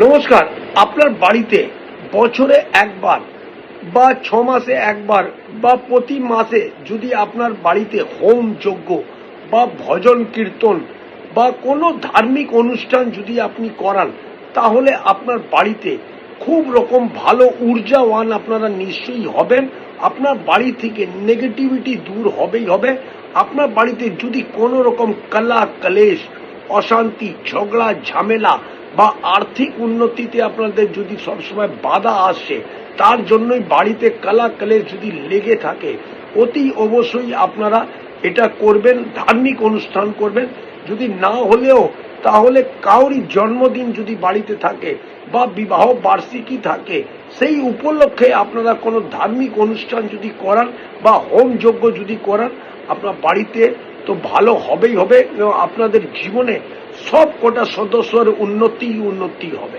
নমস্কার। আপনার বাড়িতে বছরে একবার বা 6 মাসে একবার বা প্রতি মাসে যদি আপনার বাড়িতে হোম যজ্ঞ বা ভজন কীর্তন বা কোনো ধার্মিক অনুষ্ঠান যদি আপনি করান, তাহলে আপনার বাড়িতে খুব রকম ভালো ঊর্জাওয়ান আপনারা নিশ্চয়ই হবেন। আপনার বাড়ি থেকে নেগেটিভিটি দূর হবেই হবে। আপনার বাড়িতে যদি কোনো রকম কলা কলেশ, অশান্তি, ঝগড়া, ঝামেলা বা আর্থিক উন্নতিতে আপনাদের যদি সবসময় বাধা আসছে, তার জন্যই বাড়িতে কলা কলেশ যদি লেগে থাকে, অতি অবশ্যই আপনারা এটা করবেন, ধার্মিক অনুষ্ঠান করবেন। যদি না হলেও তাহলে কাউরি জন্মদিন যদি বাড়িতে থাকে বা বিবাহ বার্ষিকী থাকে, সেই উপলক্ষে আপনারা কোনো ধার্মিক অনুষ্ঠান যদি করান বা হোম যজ্ঞ যদি করান, আপনার বাড়িতে তো ভালো হবেই হবে। আপনাদের জীবনে সব কটা সদস্যের উন্নতি হবে।